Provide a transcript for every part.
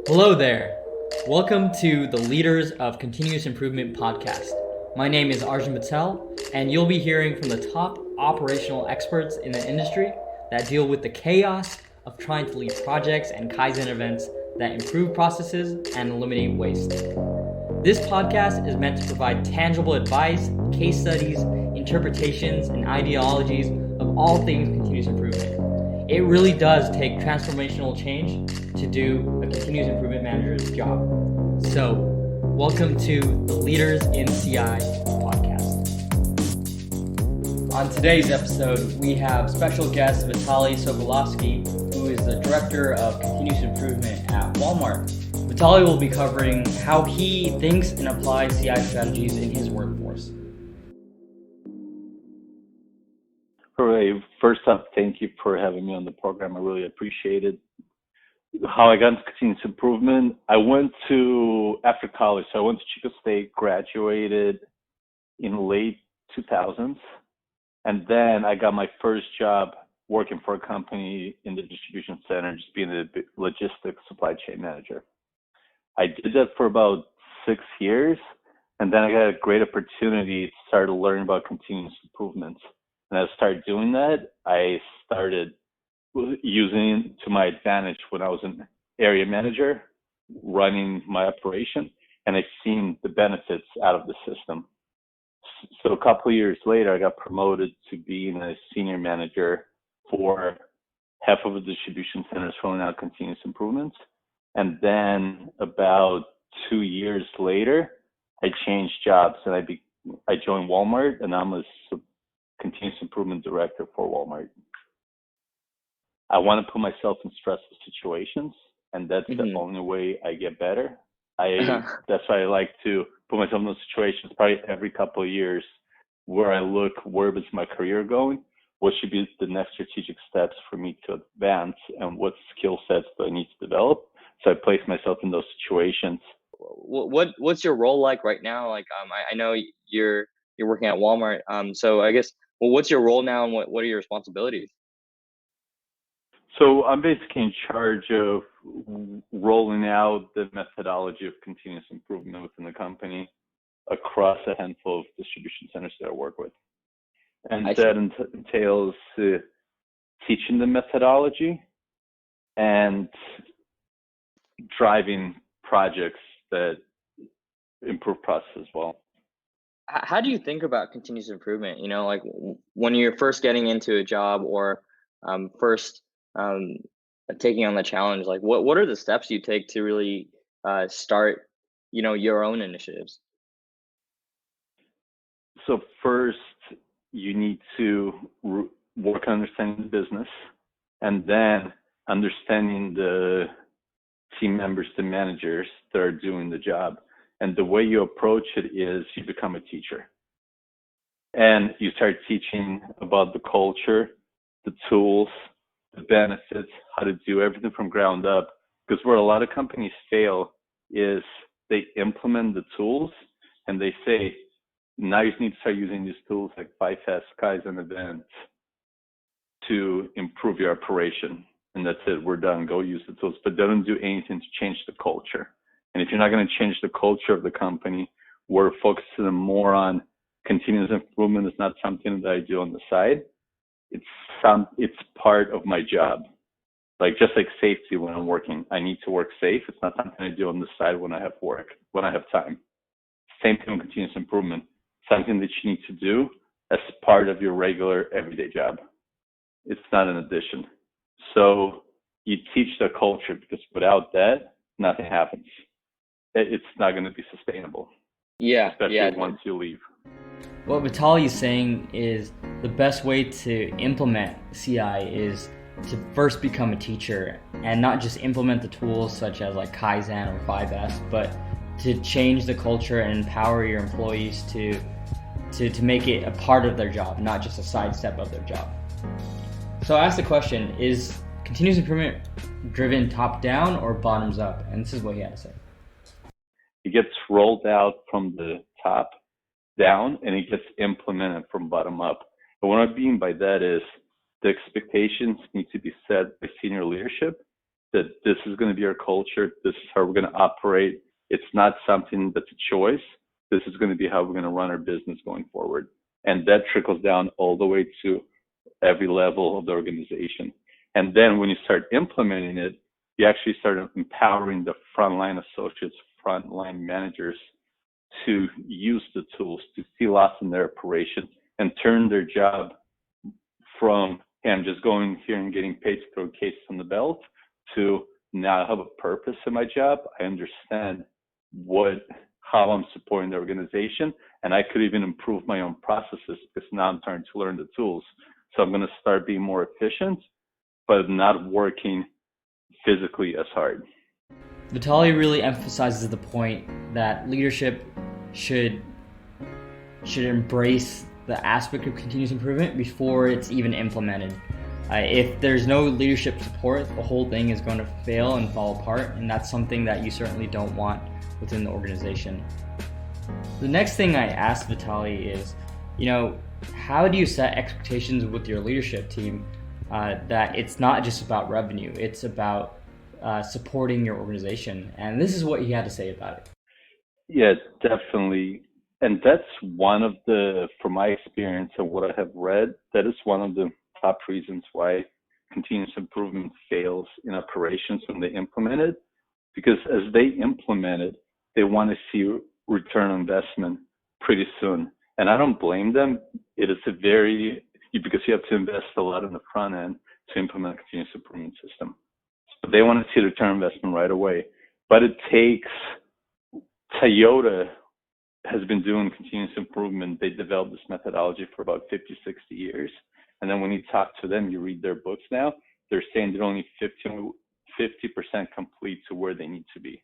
Hello there. Welcome to the Leaders of Continuous Improvement podcast. My name is Arjun Patel, and you'll be hearing from the top operational experts in the industry that deal with the chaos of trying to lead projects and Kaizen events that improve processes and eliminate waste. This podcast is meant to provide tangible advice, case studies, interpretations, and ideologies of all things continuous improvement. It really does take transformational change to do a continuous improvement manager's job. So, welcome to the Leaders in CI podcast. On today's episode, we have special guest Vitaly Sokolovsky, who is the Director of Continuous Improvement at Walmart. Vitaly will be covering how he thinks and applies CI strategies in his workforce. Hooray. First up, thank you for having me on the program. I really appreciate it. How I got into continuous improvement, after college, so I went to Chico State, graduated in late 2000s, and then I got my first job working for a company in the distribution center, just being the logistics supply chain manager. I did that for about 6 years, and then I got a great opportunity to start learning about continuous improvement. And as I started doing that, I started using it to my advantage when I was an area manager running my operation, and I've seen the benefits out of the system. So a couple of years later, I got promoted to being a senior manager for half of the distribution centers rolling out continuous improvements. And then about 2 years later, I changed jobs and I joined Walmart, and I'm a continuous improvement director for Walmart. I want to put myself in stressful situations, and that's the only way I get better. That's why I like to put myself in those situations probably every couple of years, where I look, where is my career going? What should be the next strategic steps for me to advance, and what skill sets do I need to develop? So I place myself in those situations. What's your role like right now? I know you're working at Walmart. So I guess, what's your role now, and what are your responsibilities? So I'm basically in charge of rolling out the methodology of continuous improvement within the company across a handful of distribution centers that I work with. And that entails teaching the methodology and driving projects that improve process as well. How do you think about continuous improvement? Like when you're first getting into a job, or first taking on the challenge, like what are the steps you take to really start, your own initiatives? So first, you need to work on understanding the business, and then understanding the team members, the managers that are doing the job. And the way you approach it is you become a teacher. And you start teaching about the culture, the tools, the benefits, how to do everything from ground up. Because where a lot of companies fail is they implement the tools and they say, now you need to start using these tools like 5S, Kaizen events to improve your operation. And that's it, we're done, go use the tools. But they don't do anything to change the culture. And if you're not going to change the culture of the company, we're focusing more on continuous improvement. It's not something that I do on the side. It's part of my job. Like just like safety when I'm working, I need to work safe. It's not something I do on the side when I have work, when I have time. Same thing with continuous improvement. Something that you need to do as part of your regular everyday job. It's not an addition. So you teach the culture, because without that, nothing happens. It's not going to be sustainable. Especially once you leave. What Vitaly is saying is the best way to implement CI is to first become a teacher, and not just implement the tools such as like Kaizen or 5S, but to change the culture and empower your employees to make it a part of their job, not just a sidestep of their job. So I asked the question, is continuous improvement driven top down or bottoms up? And this is what he had to say. It gets rolled out from the top down, and it gets implemented from bottom up. But what I mean by that is the expectations need to be set by senior leadership. that this is going to be our culture. This is how we're going to operate. It's not something that's a choice. This is going to be how we're going to run our business going forward. And that trickles down all the way to every level of the organization. And then when you start implementing it, you actually start empowering the frontline associates, frontline managers to use the tools to see loss in their operation and turn their job from, hey, I'm just going here and getting paid to throw cases on the belt, to now I have a purpose in my job. I understand how I'm supporting the organization, and I could even improve my own processes because now I'm trying to learn the tools. So I'm going to start being more efficient, but not working physically as hard. Vitaly really emphasizes the point that leadership should embrace the aspect of continuous improvement before it's even implemented. If there's no leadership support, the whole thing is going to fail and fall apart, and that's something that you certainly don't want within the organization. The next thing I asked Vitaly is, how do you set expectations with your leadership team that it's not just about revenue, it's about supporting your organization? And this is what he had to say about it. Yeah, definitely. And that's one of from my experience and what I have read, that is one of the top reasons why continuous improvement fails in operations when they implement it. Because as they implement it, they want to see return on investment pretty soon. And I don't blame them. It is because you have to invest a lot in the front end to implement a continuous improvement system. So they want to see the return on investment right away. But it takes, Toyota has been doing continuous improvement. They developed this methodology for about 50, 60 years. And then when you talk to them, you read their books now, they're saying they're only 50% complete to where they need to be.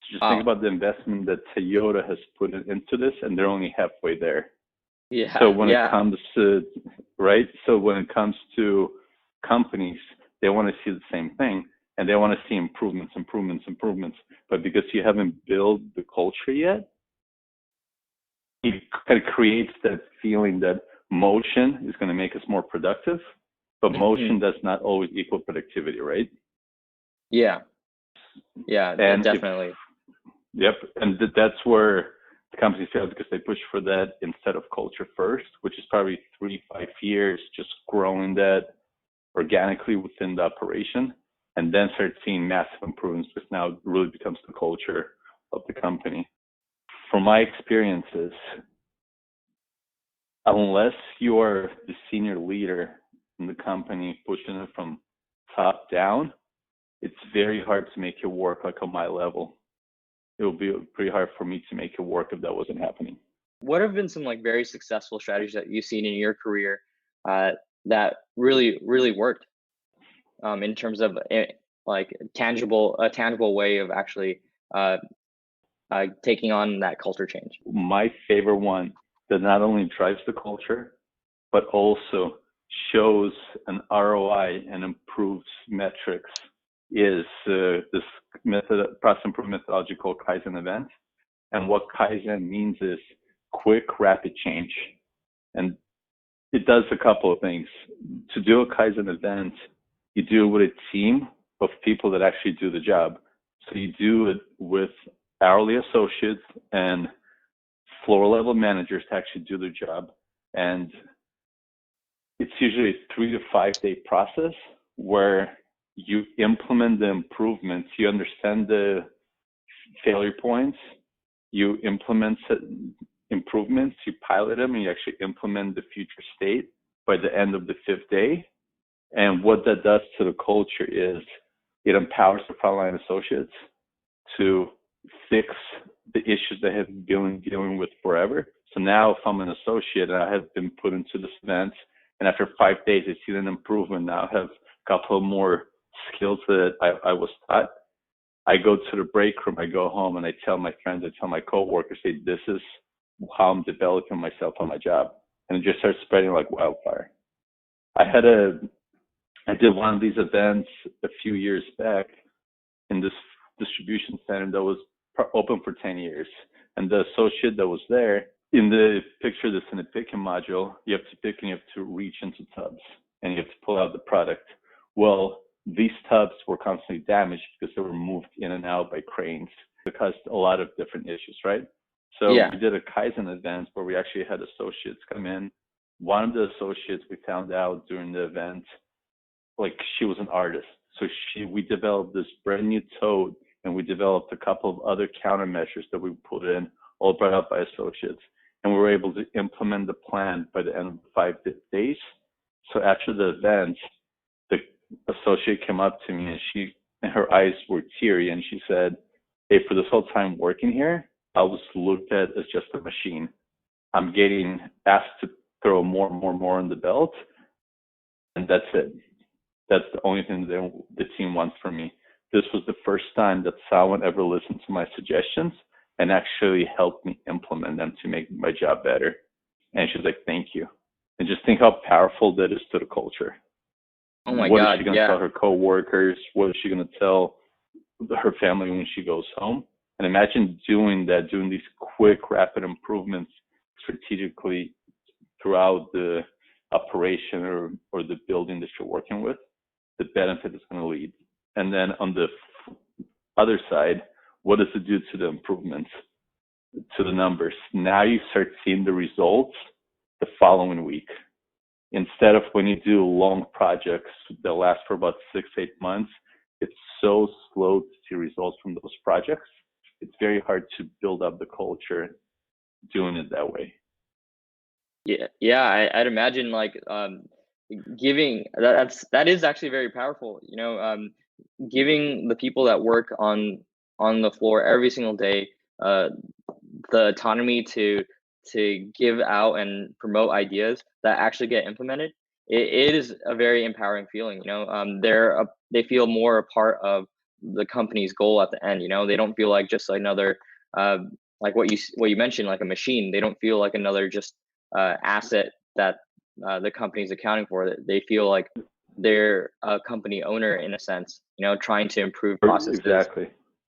So just think about the investment that Toyota has put into this, and they're only halfway there. Yeah. So when it comes to, when it comes to companies, they want to see the same thing, and they want to see improvements. But because you haven't built the culture yet, it kind of creates that feeling that motion is going to make us more productive, but motion does not always equal productivity, right? Yeah, and definitely. And that's where the company failed, because they push for that instead of culture first, which is probably 3-5 years, just growing that organically within the operation, and then start seeing massive improvements, because now it really becomes the culture of the company. From my experiences, unless you are the senior leader in the company pushing it from top down, it's very hard to make it work like on my level. It would be pretty hard for me to make it work if that wasn't happening. What have been some very successful strategies that you've seen in your career that really worked in terms of a tangible way of actually taking on that culture change? My favorite one that not only drives the culture, but also shows an ROI and improves metrics is this process improvement methodology called Kaizen events. And what Kaizen means is quick, rapid change. And it does a couple of things. To do a Kaizen event, you do it with a team of people that actually do the job. So you do it with hourly associates and floor level managers to actually do their job. And it's usually a 3 to 5 day process where you implement the improvements, you understand the failure points, you implement improvements, you pilot them, and you actually implement the future state by the end of the 5th day. And what that does to the culture is it empowers the frontline associates to fix the issues they have been dealing with forever. So now if I'm an associate and I have been put into this event, and after 5 days I see an improvement, now I have a couple more skills that I was taught, I go to the break room, I go home, and I tell my friends, I tell my coworkers, say, this is how I'm developing myself on my job. And it just starts spreading like wildfire. I did one of these events a few years back in this distribution center that was open for 10 years. And the associate that was there, in the picture that's in the picking module, you have to pick and you have to reach into tubs and you have to pull out the product. Well, these tubs were constantly damaged because they were moved in and out by cranes. It caused a lot of different issues, right? So Yeah. we did a Kaizen event where we actually had associates come in. One of the associates we found out during the event, like she was an artist. So we developed this brand new tote, and we developed a couple of other countermeasures that we put in, all brought up by associates. And we were able to implement the plan by the end of 5 days. So after the event, the associate came up to me and her eyes were teary, and she said, "Hey, for this whole time working here, I was looked at as just a machine. I'm getting asked to throw more in the belt, and that's it. That's the only thing that the team wants from me." This was the first time that someone ever listened to my suggestions and actually helped me implement them to make my job better. And she's like, "Thank you." And just think how powerful that is to the culture. Oh my What God. is she going to tell her coworkers? What is she going to tell her family when she goes home? And imagine doing these quick, rapid improvements strategically throughout the operation or the building that you're working with. The benefit is going to lead. And then on the other side, what does it do to the improvements, to the numbers? Now you start seeing the results the following week. Instead of when you do long projects that last for about 6-8 months, it's so slow to see results from those projects. It's very hard to build up the culture doing it that way. Yeah, I'd imagine like giving that is actually very powerful. Giving the people that work on the floor every single day the autonomy to give out and promote ideas that actually get implemented. It is a very empowering feeling. They feel more a part of the company's goal at the end. They don't feel like just another like what you mentioned, like a machine. They don't feel like another just asset that the company's accounting for. They feel like they're a company owner in a sense, trying to improve processes. Exactly.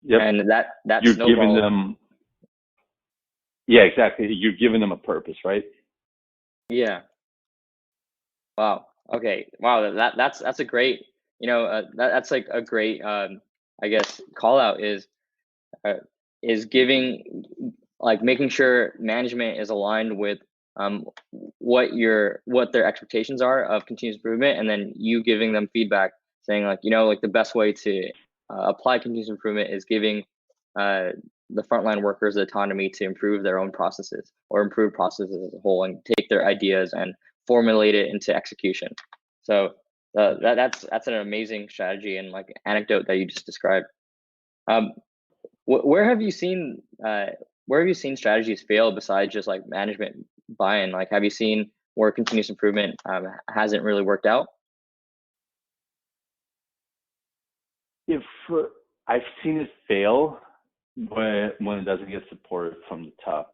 Yep. And that you're snowball. Giving them, yeah, exactly. You're giving them a purpose, right? Yeah. Wow. Okay. Wow. That's a great, that's like a great, I guess, call out is giving, like making sure management is aligned with what their expectations are of continuous improvement, and then you giving them feedback saying like, like the best way to apply continuous improvement is giving the frontline workers the autonomy to improve their own processes or improve processes as a whole and take their ideas and formulate it into execution. So that's an amazing strategy and like anecdote that you just described. Where have you seen strategies fail besides just like management buy-in? Like, have you seen where continuous improvement hasn't really worked out? If I've seen it fail when it doesn't get support from the top.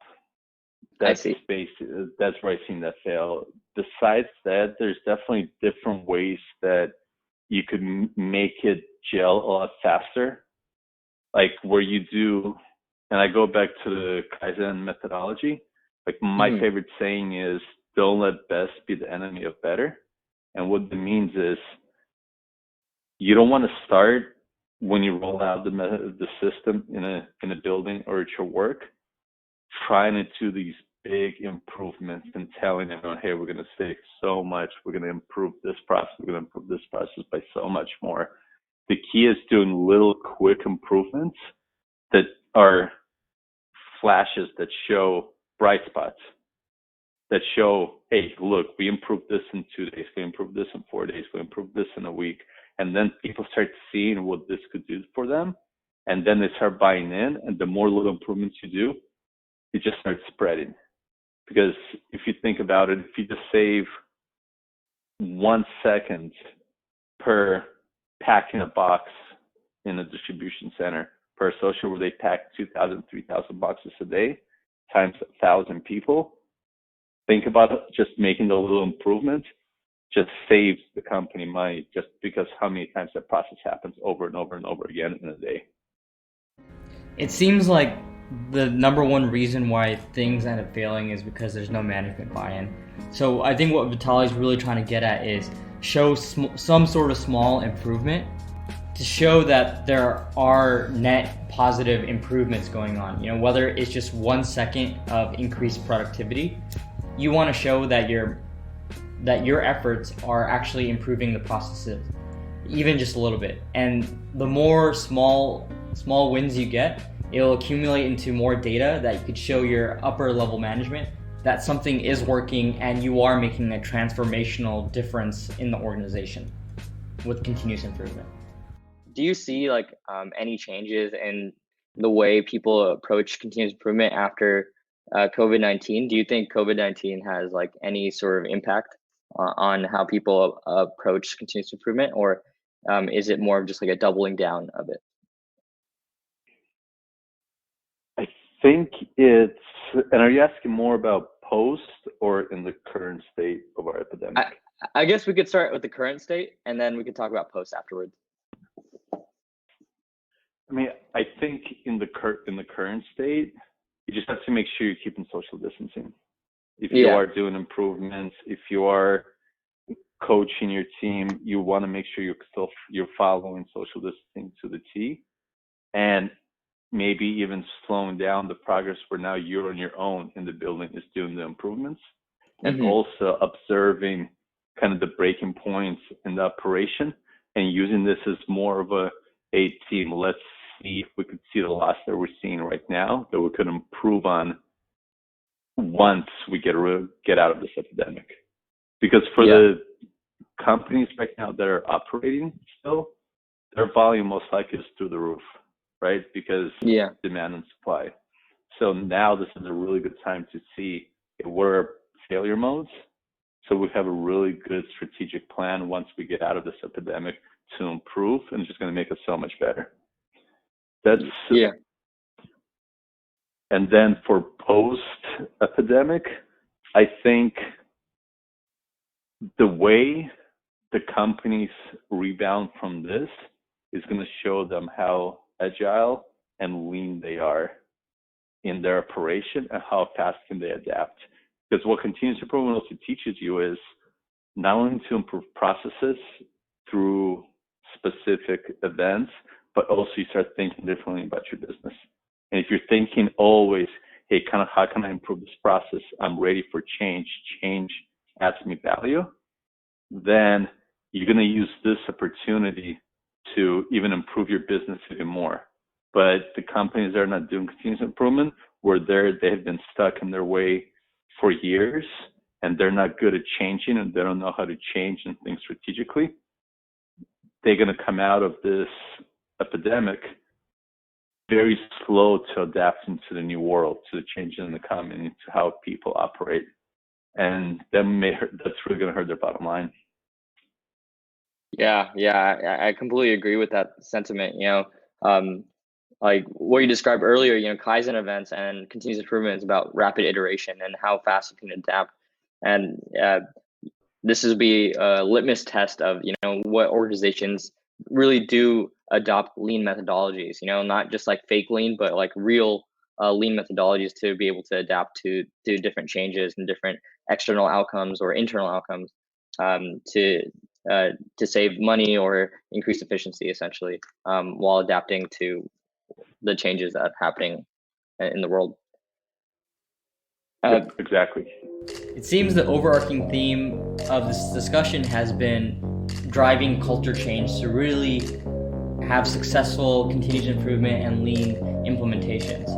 That's that's where I've seen that fail. Besides that, there's definitely different ways that you could make it gel a lot faster. Like where you do, and I go back to the Kaizen methodology, like my favorite saying is, don't let best be the enemy of better. And what that means is you don't want to start when you roll out the system in a building or at your work, trying to do these big improvements and telling everyone, hey, we're going to save so much, we're going to improve this process, we're going to improve this process by so much more. The key is doing little quick improvements that are flashes that show bright spots, that show, hey, look, we improved this in 2 days, we improved this in 4 days, we improved this in a week. And then people start seeing what this could do for them. And then they start buying in. And the more little improvements you do, it just starts spreading. Because if you think about it, if you just save 1 second per packing a box in a distribution center per associate where they pack 2,000, 3,000 boxes a day times 1,000 people, think about it, just making the little improvements just saves the company money just because how many times that process happens over and over and over again in a day. It seems like the number one reason why things end up failing is because there's no management buy-in. So I think what Vitaly is really trying to get at is show some sort of small improvement to show that there are net positive improvements going on. Whether it's just 1 second of increased productivity, you want to show that your efforts are actually improving the processes, even just a little bit. And the more small wins you get, it'll accumulate into more data that you could show your upper level management that something is working and you are making a transformational difference in the organization with continuous improvement. Do you see any changes in the way people approach continuous improvement after COVID-19? Do you think COVID-19 has any sort of impact on how people approach continuous improvement, or is it more of just a doubling down of it? I think it's, and are you asking more about post or in the current state of our epidemic? I guess we could start with the current state and then we could talk about post afterwards. I mean, I think in the current state, you just have to make sure you're keeping social distancing. If you are doing improvements, if you are coaching your team, you want to make sure you're following social distancing to the T, and maybe even slowing down the progress where now you're on your own in the building is doing the improvements, and also observing kind of the breaking points in the operation and using this as more of a team. Let's see if we could see the loss that we're seeing right now that we could improve on once we get out of this epidemic. Because for the companies right now that are operating still, their volume most likely is through the roof, right? Because demand and supply. So now this is a really good time to see if we're failure modes. So we have a really good strategic plan once we get out of this epidemic to improve, and it's just going to make us so much better. And then for post-epidemic, I think the way the companies rebound from this is going to show them how agile and lean they are in their operation and how fast can they adapt. Because what continuous improvement also teaches you is not only to improve processes through specific events, but also you start thinking differently about your business. And if you're thinking always, hey, kind of how can I improve this process? I'm ready for change. Change adds me value. Then you're going to use this opportunity to even improve your business even more. But the companies that are not doing continuous improvement, where they have been stuck in their way for years, and they're not good at changing, and they don't know how to change and think strategically, they're going to come out of this epidemic very slow to adapt into the new world, to the changes in the economy, to how people operate. And that's really going to hurt their bottom line. Yeah, I completely agree with that sentiment. Like what you described earlier, Kaizen events and continuous improvement is about rapid iteration and how fast you can adapt. And this will be a litmus test of, what organizations really do adopt lean methodologies, not just like fake lean, but like real lean methodologies to be able to adapt to different changes and different external outcomes or internal outcomes to save money or increase efficiency, essentially, while adapting to the changes that are happening in the world. Exactly. It seems the overarching theme of this discussion has been driving culture change to really have successful continuous improvement and lean implementations.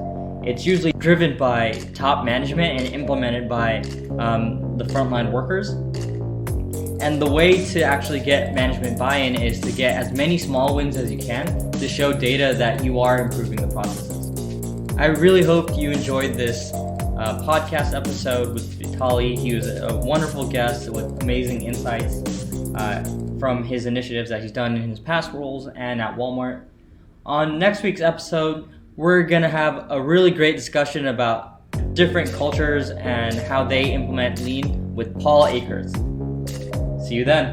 It's usually driven by top management and implemented by the frontline workers. And the way to actually get management buy-in is to get as many small wins as you can to show data that you are improving the processes. I really hope you enjoyed this podcast episode with Vitaly. He was a wonderful guest with amazing insights from his initiatives that he's done in his past roles and at Walmart. On next week's episode, we're going to have a really great discussion about different cultures and how they implement lean with Paul Akers. See you then.